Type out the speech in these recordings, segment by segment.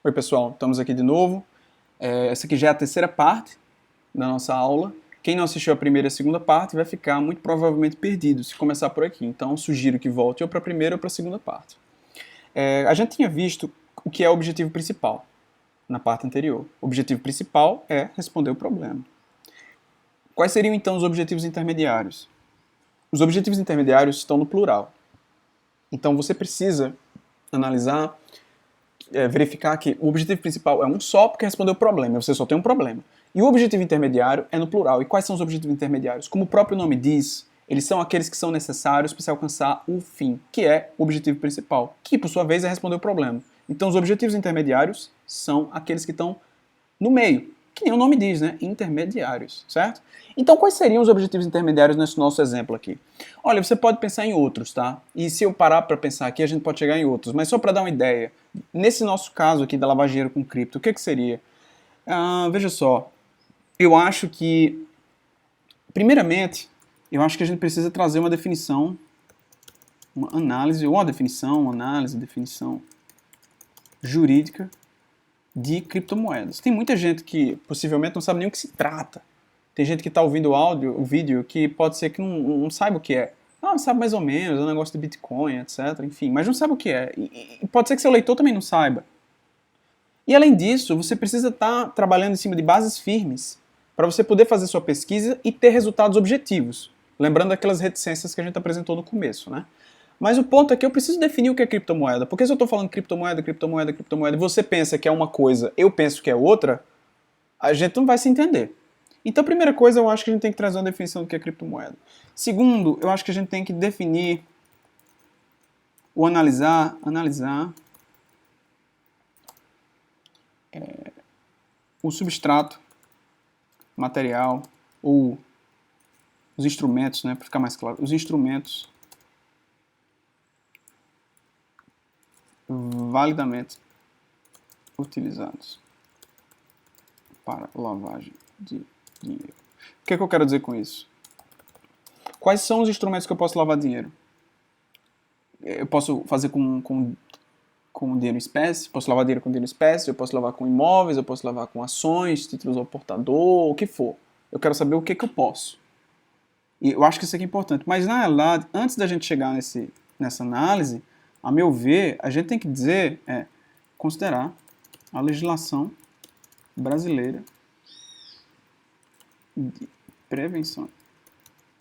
Oi pessoal, estamos aqui de novo. Essa aqui já é a terceira parte da nossa aula. Quem não assistiu a primeira e a segunda parte vai ficar muito provavelmente perdido se começar por aqui. Então sugiro que volte ou para a primeira ou para a segunda parte. A gente tinha visto o que é o objetivo principal na parte anterior. O objetivo principal é responder o problema. Quais seriam então os objetivos intermediários? Os objetivos intermediários estão no plural. Então você precisa analisar, verificar que o objetivo principal é um só porque respondeu o problema, você só tem um problema. E o objetivo intermediário é no plural. E quais são os objetivos intermediários? Como o próprio nome diz, eles são aqueles que são necessários para se alcançar o fim, que é o objetivo principal, que por sua vez é responder o problema. Então os objetivos intermediários são aqueles que estão no meio, que nem o nome diz, né? Intermediários, certo? Então quais seriam os objetivos intermediários nesse nosso exemplo aqui? Olha, você pode pensar em outros, tá? E se eu parar para pensar aqui, a gente pode chegar em outros. Mas só para dar uma ideia, nesse nosso caso aqui da lavagem de dinheiro com cripto, o que seria? Veja só, eu acho que, primeiramente, eu acho que a gente precisa trazer uma definição, uma análise, ou uma definição, definição jurídica de criptomoedas. Tem muita gente que possivelmente não sabe nem o que se trata. Tem gente que está ouvindo o vídeo, que pode ser que não saiba o que é. Sabe mais ou menos, é um negócio de Bitcoin, etc. Enfim, mas não sabe o que é. E pode ser que seu leitor também não saiba. E além disso, você precisa estar trabalhando em cima de bases firmes para você poder fazer sua pesquisa e ter resultados objetivos. Lembrando aquelas reticências que a gente apresentou no começo, né? Mas o ponto é que eu preciso definir o que é criptomoeda. Porque se eu estou falando criptomoeda, e você pensa que é uma coisa, eu penso que é outra, a gente não vai se entender. Então, a primeira coisa, eu acho que a gente tem que trazer uma definição do que é criptomoeda. Segundo, eu acho que a gente tem que definir ou analisar o substrato, material, ou os instrumentos, né, para ficar mais claro, os instrumentos validamente utilizados para lavagem de dinheiro. O que é que eu quero dizer com isso? Quais são os instrumentos que eu posso lavar dinheiro? Eu posso fazer com dinheiro em espécie, posso lavar dinheiro com dinheiro em espécie, eu posso lavar com imóveis, eu posso lavar com ações, títulos ao portador, o que for. Eu quero saber o que eu posso. E eu acho que isso aqui é importante. Mas, na realidade, antes da gente chegar nessa análise, a meu ver, a gente tem que considerar a legislação brasileira de prevenção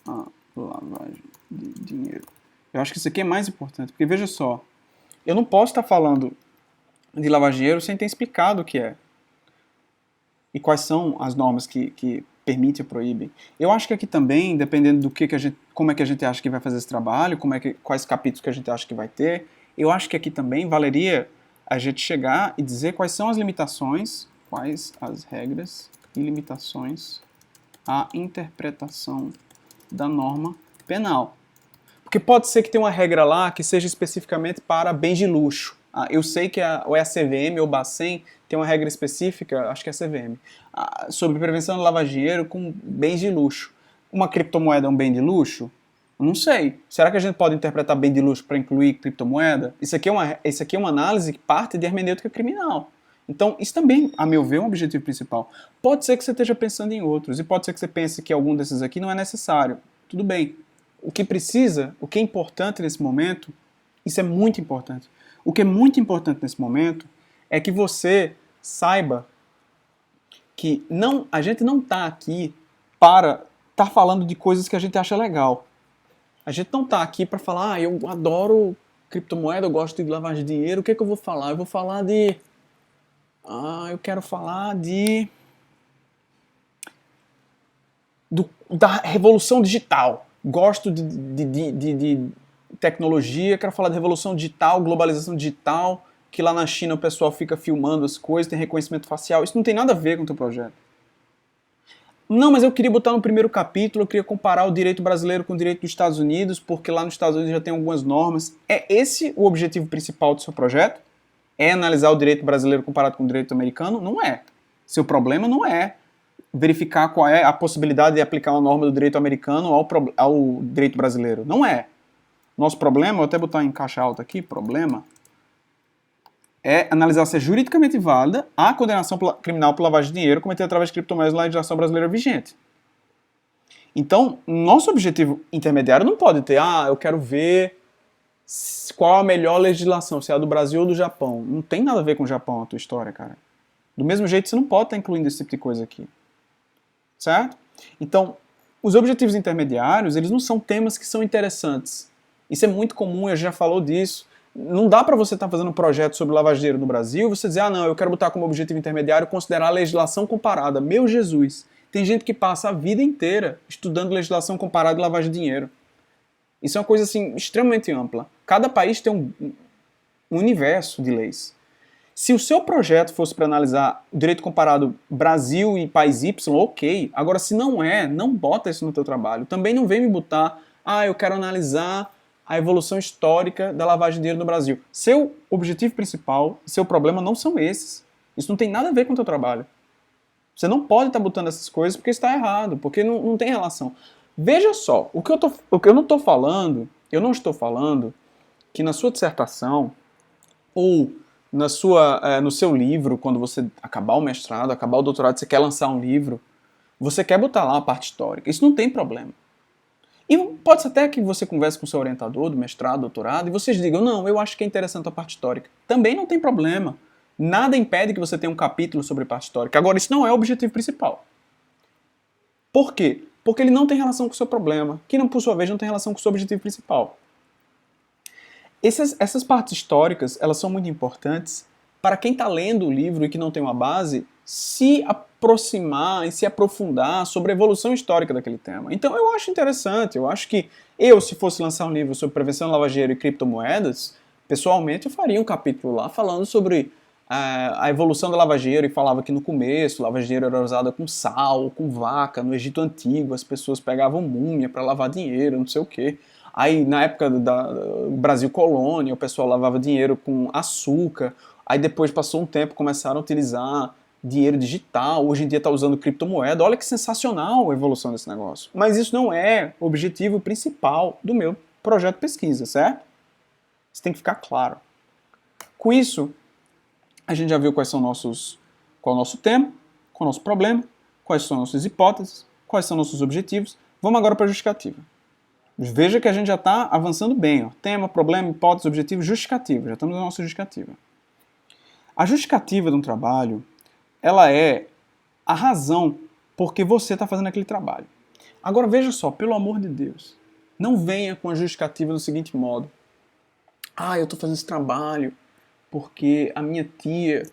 à lavagem de dinheiro. Eu acho que isso aqui é mais importante, porque veja só, eu não posso estar falando de lavagem de dinheiro sem ter explicado o que é. E quais são as normas que permitem ou proíbem. Eu acho que aqui também, dependendo do como é que a gente acha que vai fazer esse trabalho, quais capítulos que a gente acha que vai ter, eu acho que aqui também valeria a gente chegar e dizer quais são as limitações, quais as regras e limitações à interpretação da norma penal. Porque pode ser que tenha uma regra lá que seja especificamente para bens de luxo. Eu sei que ou é a CVM ou o Bacen tem uma regra específica, acho que é a CVM, sobre prevenção de lavagem de dinheiro com bens de luxo. Uma criptomoeda é um bem de luxo? Não sei. Será que a gente pode interpretar bem de luxo para incluir criptomoeda? Isso aqui é uma análise que parte de hermenêutica criminal. Então, isso também, a meu ver, é um objetivo principal. Pode ser que você esteja pensando em outros, e pode ser que você pense que algum desses aqui não é necessário. Tudo bem. O que é importante nesse momento, isso é muito importante. O que é muito importante nesse momento é que você saiba que a gente não está aqui para estar falando de coisas que a gente acha legal. A gente não está aqui para falar, eu adoro criptomoeda, eu gosto de lavagem de dinheiro, o que é que eu vou falar? Eu vou falar de... eu quero falar da revolução digital. Gosto de tecnologia, quero falar de revolução digital, globalização digital, que lá na China o pessoal fica filmando as coisas, tem reconhecimento facial. Isso não tem nada a ver com o teu projeto. Não, mas eu queria botar no primeiro capítulo, eu queria comparar o direito brasileiro com o direito dos Estados Unidos, porque lá nos Estados Unidos já tem algumas normas. É esse o objetivo principal do seu projeto? É analisar o direito brasileiro comparado com o direito americano? Não é. Seu problema não é verificar qual é a possibilidade de aplicar uma norma do direito americano ao direito brasileiro. Não é. Nosso problema, vou até botar em caixa alta aqui, problema, é analisar se é juridicamente válida a condenação criminal por lavagem de dinheiro cometida através de criptomoedas na legislação brasileira vigente. Então, nosso objetivo intermediário não pode ter, eu quero ver qual a melhor legislação, se é a do Brasil ou do Japão. Não tem nada a ver com o Japão a tua história, cara. Do mesmo jeito, você não pode estar incluindo esse tipo de coisa aqui. Certo? Então, os objetivos intermediários, eles não são temas que são interessantes. Isso é muito comum, a gente já falou disso. Não dá para você estar fazendo um projeto sobre lavagem de dinheiro no Brasil e você dizer, não, eu quero botar como objetivo intermediário considerar a legislação comparada. Meu Jesus! Tem gente que passa a vida inteira estudando legislação comparada e lavagem de dinheiro. Isso é uma coisa assim, extremamente ampla. Cada país tem um universo de leis. Se o seu projeto fosse para analisar o direito comparado Brasil e país Y, ok. Agora, se não é, não bota isso no teu trabalho. Também não vem me botar, eu quero analisar a evolução histórica da lavagem de dinheiro no Brasil. Seu objetivo principal, seu problema não são esses. Isso não tem nada a ver com o teu trabalho. Você não pode estar botando essas coisas porque está errado, porque não tem relação. Veja só, o que eu não estou falando, que na sua dissertação ou no seu livro, quando você acabar o mestrado, acabar o doutorado, você quer lançar um livro, você quer botar lá uma parte histórica. Isso não tem problema. E pode ser até que você converse com o seu orientador do mestrado, doutorado, e vocês digam, não, eu acho que é interessante a parte histórica. Também não tem problema. Nada impede que você tenha um capítulo sobre parte histórica. Agora, isso não é o objetivo principal. Por quê? Porque ele não tem relação com o seu problema, que não, por sua vez, não tem relação com o seu objetivo principal. Essas partes históricas, elas são muito importantes para quem está lendo o livro e que não tem uma base, se aproximar e se aprofundar sobre a evolução histórica daquele tema. Então eu acho interessante, eu acho que se fosse lançar um livro sobre prevenção de lavagem de dinheiro e criptomoedas, pessoalmente eu faria um capítulo lá falando sobre a evolução da lavagem de dinheiro e falava que no começo a lavagem de dinheiro era usada com sal, com vaca, no Egito Antigo as pessoas pegavam múmia para lavar dinheiro, não sei o quê. Aí na época do Brasil colônia o pessoal lavava dinheiro com açúcar, aí depois passou um tempo começaram a utilizar dinheiro digital, hoje em dia está usando criptomoeda. Olha que sensacional a evolução desse negócio. Mas isso não é o objetivo principal do meu projeto de pesquisa, certo? Isso tem que ficar claro. Com isso, a gente já viu qual é o nosso tema, qual é o nosso problema, quais são as nossas hipóteses, quais são nossos objetivos. Vamos agora para a justificativa. Veja que a gente já está avançando bem. Ó. Tema, problema, hipótese, objetivo, justificativa. Já estamos na nossa justificativa. A justificativa de um trabalho, ela é a razão por que você está fazendo aquele trabalho. Agora veja só, pelo amor de Deus, não venha com a justificativa do seguinte modo. Eu estou fazendo esse trabalho porque a minha tia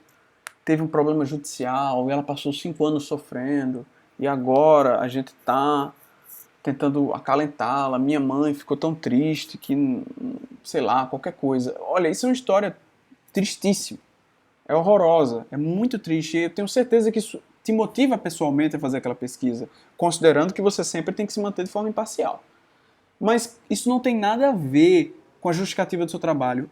teve um problema judicial e ela passou 5 anos sofrendo e agora a gente está tentando acalentá-la. Minha mãe ficou tão triste que, sei lá, qualquer coisa. Olha, isso é uma história tristíssima. É horrorosa, é muito triste. E eu tenho certeza que isso te motiva pessoalmente a fazer aquela pesquisa, considerando que você sempre tem que se manter de forma imparcial. Mas isso não tem nada a ver com a justificativa do seu trabalho.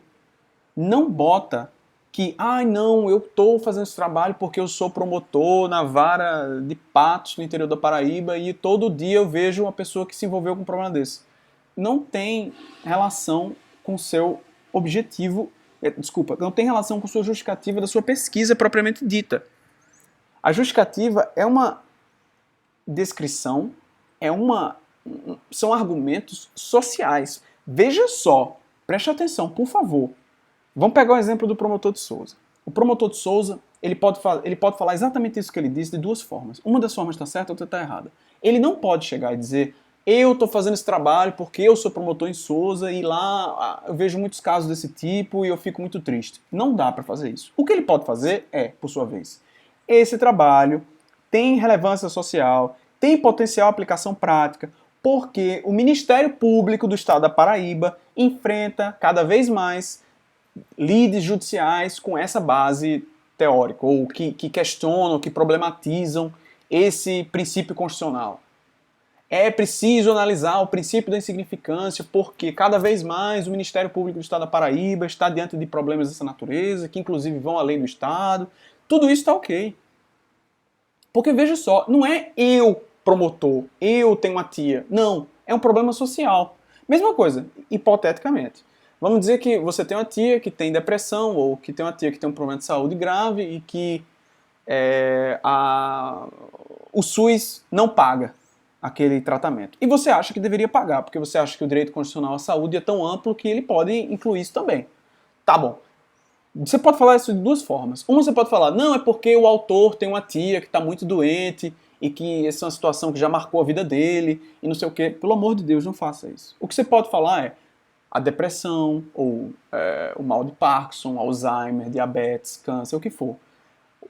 Não bota que, não, eu estou fazendo esse trabalho porque eu sou promotor na vara de Patos, no interior da Paraíba, e todo dia eu vejo uma pessoa que se envolveu com um problema desse. Não tem relação com o seu objetivo, não tem relação com a sua justificativa da sua pesquisa propriamente dita. A justificativa é uma descrição, são argumentos sociais. Veja só, preste atenção, por favor. Vamos pegar o exemplo do promotor de Souza. O promotor de Souza, ele pode falar exatamente isso que ele disse de duas formas. Uma das formas está certa, a outra está errada. Ele não pode chegar e dizer, eu estou fazendo esse trabalho porque eu sou promotor em Souza e lá eu vejo muitos casos desse tipo e eu fico muito triste. Não dá para fazer isso. O que ele pode fazer é, por sua vez, esse trabalho tem relevância social, tem potencial aplicação prática, porque o Ministério Público do Estado da Paraíba enfrenta cada vez mais lides judiciais com essa base teórica, ou que questionam, que problematizam esse princípio constitucional. É preciso analisar o princípio da insignificância, porque cada vez mais o Ministério Público do Estado da Paraíba está diante de problemas dessa natureza, que inclusive vão além do Estado. Tudo isso está ok. Porque veja só, não é eu promotor, eu tenho uma tia. Não, é um problema social. Mesma coisa, hipoteticamente. Vamos dizer que você tem uma tia que tem depressão, ou que tem uma tia que tem um problema de saúde grave e que o SUS não paga aquele tratamento. E você acha que deveria pagar, porque você acha que o direito constitucional à saúde é tão amplo que ele pode incluir isso também. Tá bom. Você pode falar isso de duas formas. Uma, você pode falar, não, é porque o autor tem uma tia que está muito doente e que essa é uma situação que já marcou a vida dele e não sei o quê. Pelo amor de Deus, não faça isso. O que você pode falar é a depressão, ou o mal de Parkinson, Alzheimer, diabetes, câncer, o que for.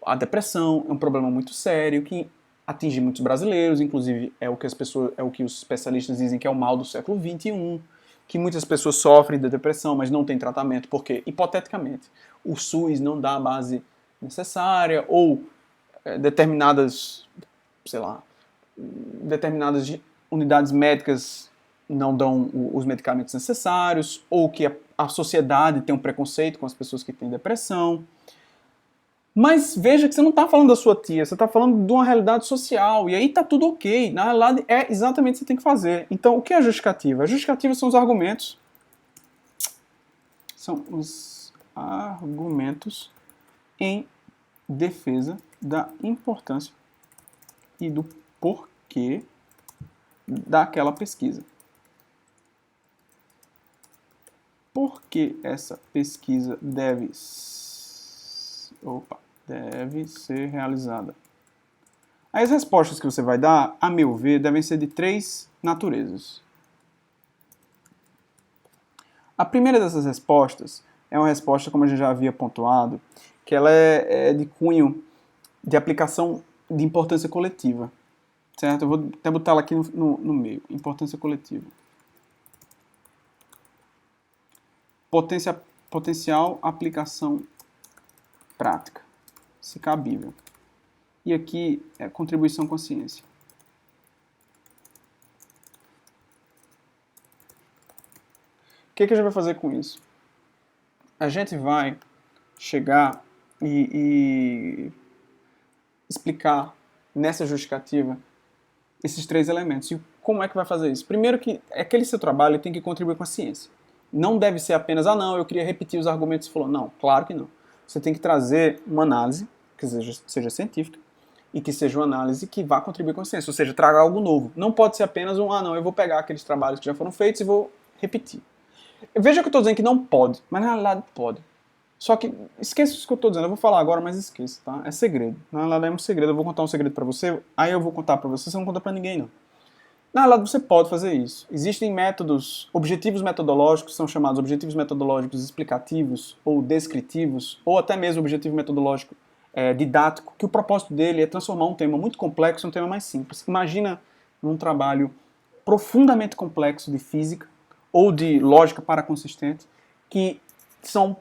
A depressão é um problema muito sério que atinge muitos brasileiros, inclusive é o que os especialistas dizem que é o mal do século XXI, que muitas pessoas sofrem de depressão, mas não tem tratamento, porque, hipoteticamente, o SUS não dá a base necessária, ou determinadas, sei lá, determinadas unidades médicas não dão os medicamentos necessários, ou que a sociedade tem um preconceito com as pessoas que têm depressão. Mas veja que você não está falando da sua tia, você está falando de uma realidade social, e aí está tudo ok. Na realidade, é exatamente o que você tem que fazer. Então, o que é a justificativa? A justificativa são os argumentos. São os argumentos em defesa da importância e do porquê daquela pesquisa. Por que essa pesquisa deve ser realizada? As respostas que você vai dar, a meu ver, devem ser de três naturezas. A primeira dessas respostas é uma resposta, como a gente já havia pontuado, que ela é de cunho de aplicação de importância coletiva. Certo? Eu vou até botar ela aqui no meio. Importância coletiva. Potencial aplicação prática, se cabível. E aqui é contribuição com a ciência. O que a gente vai fazer com isso? A gente vai chegar e explicar nessa justificativa esses três elementos. E como é que vai fazer isso? Primeiro que aquele seu trabalho tem que contribuir com a ciência. Não deve ser apenas, não, eu queria repetir os argumentos que você falou. Não, claro que não. Você tem que trazer uma análise que seja científica e que seja uma análise que vá contribuir com a ciência, ou seja, traga algo novo. Não pode ser apenas não, eu vou pegar aqueles trabalhos que já foram feitos e vou repetir. Veja que eu estou dizendo que não pode, mas na realidade pode. Só que, esqueça isso que eu estou dizendo, eu vou falar agora, mas esqueça, tá? É segredo. Na realidade é um segredo, eu vou contar um segredo para você, aí eu vou contar para você não conta para ninguém, não. Na realidade você pode fazer isso. Existem métodos, objetivos metodológicos, são chamados objetivos metodológicos explicativos ou descritivos, ou até mesmo objetivo metodológico didático, que o propósito dele é transformar um tema muito complexo em um tema mais simples. Imagina um trabalho profundamente complexo de física ou de lógica paraconsistente, que são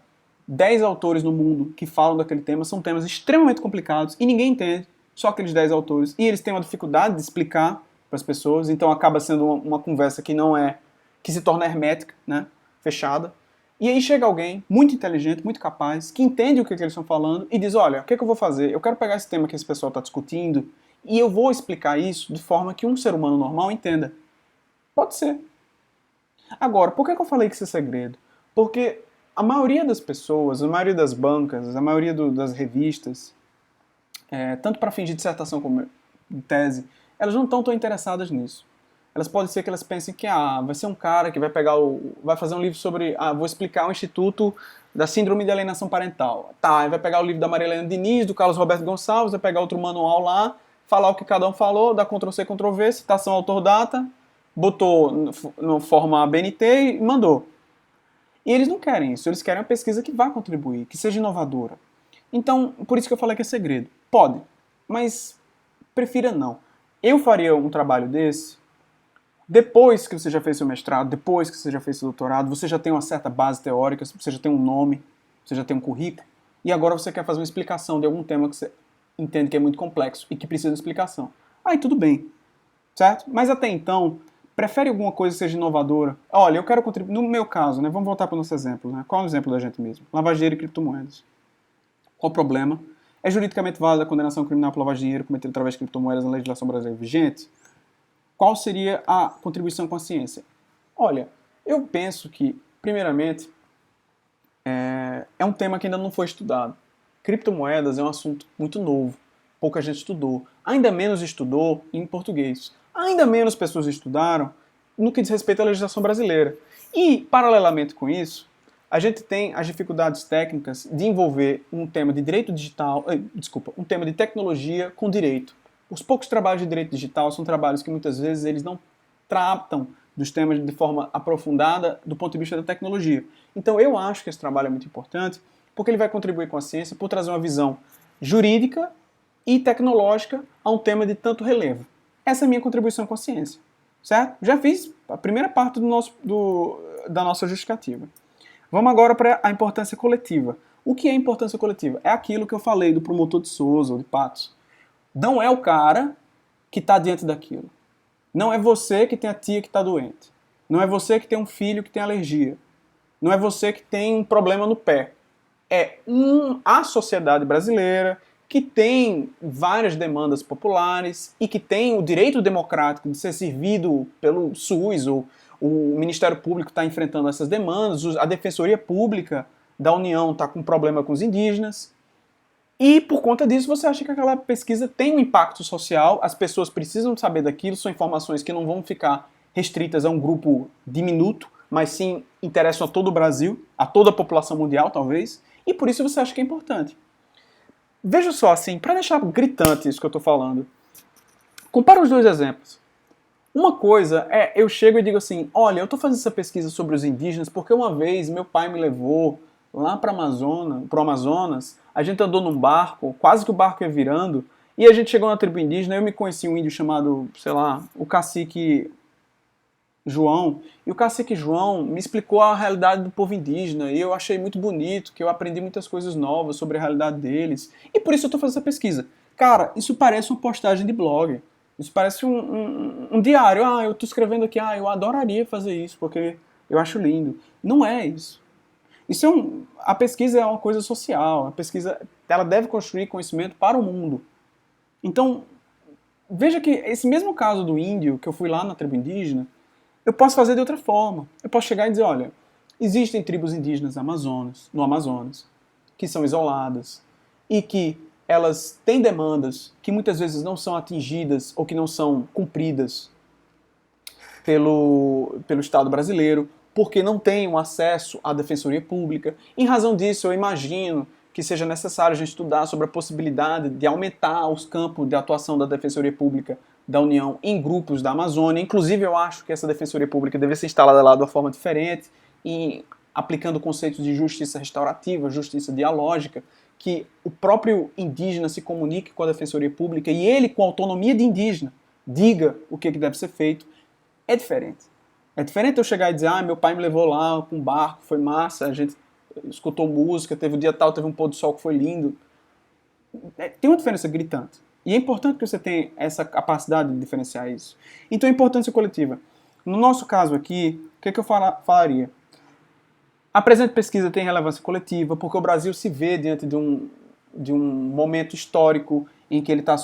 10 autores no mundo que falam daquele tema, são temas extremamente complicados e ninguém entende, só aqueles 10 autores, e eles têm uma dificuldade de explicar para as pessoas, então acaba sendo uma conversa que se torna hermética, né, fechada. E aí chega alguém muito inteligente, muito capaz, que entende o que eles estão falando e diz, olha, o que eu vou fazer? Eu quero pegar esse tema que esse pessoal está discutindo e eu vou explicar isso de forma que um ser humano normal entenda. Pode ser. Agora, por que eu falei que isso é segredo? Porque a maioria das pessoas, a maioria das bancas, a maioria das revistas, tanto para fins de dissertação como de tese, elas não estão tão interessadas nisso. Elas podem ser que elas pensem que vai ser um cara que vai vai fazer um livro sobre, vou explicar o Instituto da Síndrome de Alienação Parental. Tá, vai pegar o livro da Maria Helena Diniz, do Carlos Roberto Gonçalves, vai pegar outro manual lá, falar o que cada um falou, dar Ctrl+C, Ctrl+V, citação autor-data, botou no forma ABNT e mandou. E eles não querem isso, eles querem uma pesquisa que vá contribuir, que seja inovadora. Então, por isso que eu falei que é segredo. Pode, mas prefira não. Eu faria um trabalho desse depois que você já fez seu mestrado, depois que você já fez seu doutorado, você já tem uma certa base teórica, você já tem um nome, você já tem um currículo, e agora você quer fazer uma explicação de algum tema que você entende que é muito complexo e que precisa de explicação. Aí tudo bem, certo? Mas até então, prefere alguma coisa que seja inovadora? Olha, eu quero contribuir, no meu caso, né, vamos voltar para o nosso exemplo, né? Qual é o exemplo da gente mesmo? Lavagem de dinheiro e criptomoedas. Qual o problema? É juridicamente válida a condenação criminal por lavagem de dinheiro cometida através de criptomoedas na legislação brasileira vigente? Qual seria a contribuição com a ciência? Olha, eu penso que, primeiramente, É um tema que ainda não foi estudado. Criptomoedas é um assunto muito novo, pouca gente estudou. Ainda menos estudou em português. Ainda menos pessoas estudaram no que diz respeito à legislação brasileira. E, paralelamente com isso, a gente tem as dificuldades técnicas de envolver um tema de direito digital, um tema de tecnologia com direito. Os poucos trabalhos de direito digital são trabalhos que muitas vezes eles não tratam dos temas de forma aprofundada do ponto de vista da tecnologia. Então eu acho que esse trabalho é muito importante porque ele vai contribuir com a ciência por trazer uma visão jurídica e tecnológica a um tema de tanto relevo. Essa é a minha contribuição com a ciência, certo? Já fiz a primeira parte da nossa justificativa. Vamos agora para a importância coletiva. O que é importância coletiva? É aquilo que eu falei do promotor de Souza ou de Patos. Não é o cara que está diante daquilo. Não é você que tem a tia que está doente. Não é você que tem um filho que tem alergia. Não é você que tem um problema no pé. É a sociedade brasileira que tem várias demandas populares e que tem o direito democrático de ser servido pelo SUS, ou o Ministério Público está enfrentando essas demandas, a Defensoria Pública da União está com problema com os indígenas. E por conta disso você acha que aquela pesquisa tem um impacto social, as pessoas precisam saber daquilo, são informações que não vão ficar restritas a um grupo diminuto, mas sim interessam a todo o Brasil, a toda a população mundial talvez, e por isso você acha que é importante. Veja só, assim, para deixar gritante isso que eu estou falando, compara os dois exemplos. Uma coisa é, eu chego e digo assim, olha, eu estou fazendo essa pesquisa sobre os indígenas porque uma vez meu pai me levou lá para o Amazonas, a gente andou num barco, quase que o barco ia virando, e a gente chegou na tribo indígena, eu me conheci um índio chamado, sei lá, o cacique João, e o cacique João me explicou a realidade do povo indígena, e eu achei muito bonito, que eu aprendi muitas coisas novas sobre a realidade deles, e por isso eu estou fazendo essa pesquisa. Cara, isso parece uma postagem de blog, isso parece um diário, eu estou escrevendo aqui, eu adoraria fazer isso, porque eu acho lindo. Não é isso. A pesquisa é uma coisa social, a pesquisa ela deve construir conhecimento para o mundo. Então, veja que esse mesmo caso do índio, que eu fui lá na tribo indígena, eu posso fazer de outra forma. Eu posso chegar e dizer, olha, existem tribos indígenas no Amazonas, que são isoladas, e que elas têm demandas que muitas vezes não são atingidas ou que não são cumpridas pelo Estado brasileiro, porque não têm um acesso à defensoria pública. Em razão disso, eu imagino que seja necessário a gente estudar sobre a possibilidade de aumentar os campos de atuação da defensoria pública da União em grupos da Amazônia. Inclusive, eu acho que essa defensoria pública deve ser instalada lá de uma forma diferente, e aplicando conceitos de justiça restaurativa, justiça dialógica, que o próprio indígena se comunique com a defensoria pública e ele, com autonomia de indígena, diga o que deve ser feito. É diferente. É diferente eu chegar e dizer, meu pai me levou lá com um barco, foi massa, a gente escutou música, teve um dia tal, teve um pôr do sol que foi lindo. Tem uma diferença gritante. E é importante que você tenha essa capacidade de diferenciar isso. Então, a importância coletiva. No nosso caso aqui, o que eu falaria? A presente pesquisa tem relevância coletiva porque o Brasil se vê diante de um momento histórico em que ele está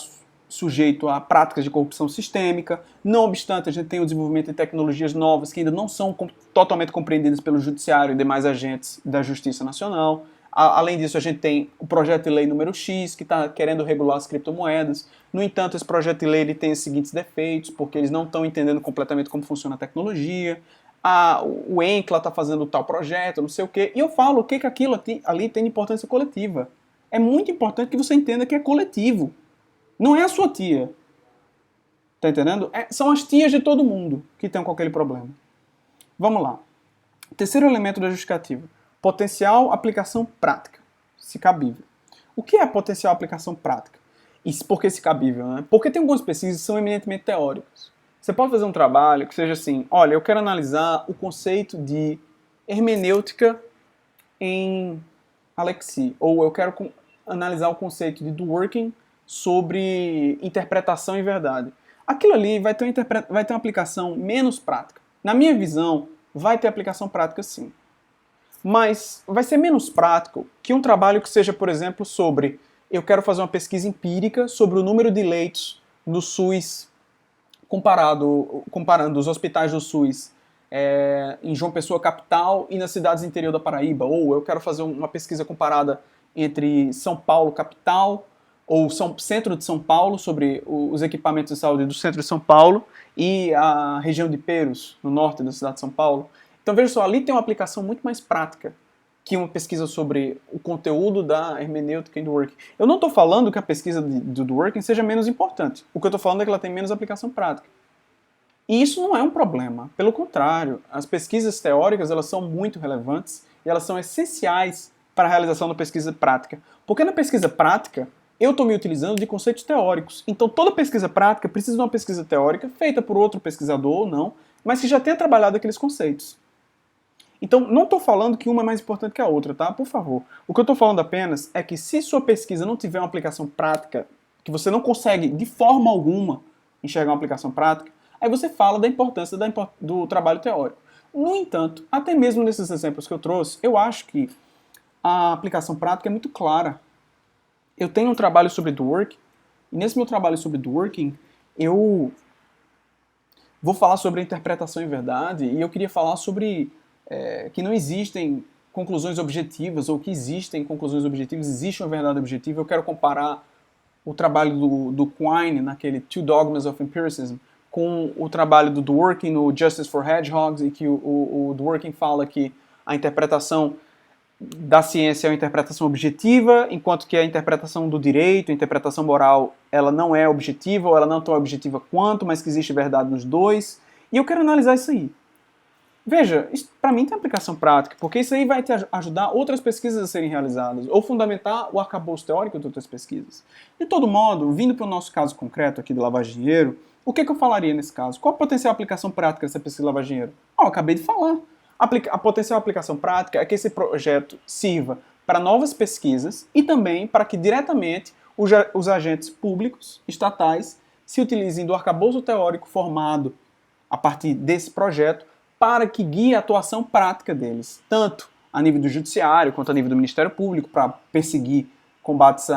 sujeito a práticas de corrupção sistêmica. Não obstante, a gente tem o desenvolvimento de tecnologias novas que ainda não são totalmente compreendidas pelo judiciário e demais agentes da Justiça Nacional. Além disso, a gente tem o projeto de lei número X, que está querendo regular as criptomoedas. No entanto, esse projeto de lei ele tem os seguintes defeitos, porque eles não estão entendendo completamente como funciona a tecnologia. O ENCLA está fazendo tal projeto, não sei o quê. E eu falo o que aquilo ali tem de importância coletiva. É muito importante que você entenda que é coletivo. Não é a sua tia. Tá entendendo? São as tias de todo mundo que estão com aquele problema. Vamos lá. Terceiro elemento da justificativa. Potencial aplicação prática. Se cabível. O que é potencial aplicação prática? E por que se cabível? Né? Porque tem algumas pesquisas que são eminentemente teóricas. Você pode fazer um trabalho que seja assim, olha, eu quero analisar o conceito de hermenêutica em Alexi, ou eu quero analisar o conceito de Dworkin sobre interpretação e verdade. Aquilo ali vai ter uma aplicação menos prática. Na minha visão, vai ter aplicação prática sim. Mas vai ser menos prático que um trabalho que seja, por exemplo, sobre eu quero fazer uma pesquisa empírica sobre o número de leitos no SUS comparando os hospitais do SUS em João Pessoa capital e nas cidades do interior da Paraíba, ou eu quero fazer uma pesquisa comparada entre São Paulo capital ou centro de São Paulo, sobre os equipamentos de saúde do centro de São Paulo e a região de Peros, no norte da cidade de São Paulo. Então veja só, ali tem uma aplicação muito mais prática que uma pesquisa sobre o conteúdo da hermenêutica e do working. Eu não estou falando que a pesquisa do working seja menos importante. O que eu estou falando é que ela tem menos aplicação prática. E isso não é um problema. Pelo contrário, as pesquisas teóricas elas são muito relevantes e elas são essenciais para a realização da pesquisa prática. Porque na pesquisa prática, eu estou me utilizando de conceitos teóricos. Então toda pesquisa prática precisa de uma pesquisa teórica feita por outro pesquisador ou não, mas que já tenha trabalhado aqueles conceitos. Então, não estou falando que uma é mais importante que a outra, tá? Por favor. O que eu estou falando apenas é que se sua pesquisa não tiver uma aplicação prática, que você não consegue, de forma alguma, enxergar uma aplicação prática, aí você fala da importância do trabalho teórico. No entanto, até mesmo nesses exemplos que eu trouxe, eu acho que a aplicação prática é muito clara. Eu tenho um trabalho sobre do working, e nesse meu trabalho sobre do working, eu vou falar sobre a interpretação em verdade, e eu queria falar sobre que não existem conclusões objetivas, ou que existem conclusões objetivas, existe uma verdade objetiva. Eu quero comparar o trabalho do Quine, naquele Two Dogmas of Empiricism, com o trabalho do Dworkin no Justice for Hedgehogs, e que o Dworkin fala que a interpretação da ciência é uma interpretação objetiva, enquanto que a interpretação do direito, a interpretação moral, ela não é objetiva, ou ela não é tão objetiva quanto, mas que existe verdade nos dois. E eu quero analisar isso aí. Veja, isso para mim tem aplicação prática, porque isso aí vai te ajudar outras pesquisas a serem realizadas, ou fundamentar o arcabouço teórico de outras pesquisas. De todo modo, vindo para o nosso caso concreto aqui de lavagem de dinheiro, o que eu falaria nesse caso? Qual a potencial aplicação prática dessa pesquisa de lavagem de dinheiro? Eu acabei de falar. A potencial aplicação prática é que esse projeto sirva para novas pesquisas e também para que diretamente os agentes públicos, estatais, se utilizem do arcabouço teórico formado a partir desse projeto para que guie a atuação prática deles, tanto a nível do judiciário quanto a nível do Ministério Público, para perseguir combater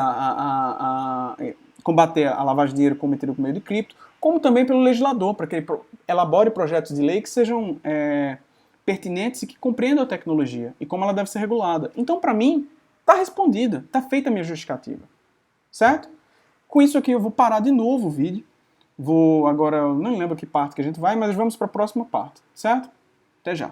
a lavagem de dinheiro cometida por meio de cripto, como também pelo legislador, para que ele elabore projetos de lei que sejam pertinentes e que compreendam a tecnologia e como ela deve ser regulada. Então, para mim, está respondida, está feita a minha justificativa. Certo? Com isso aqui eu vou parar de novo o vídeo. Agora, eu não lembro que parte que a gente vai, mas vamos para a próxima parte, certo? Até já.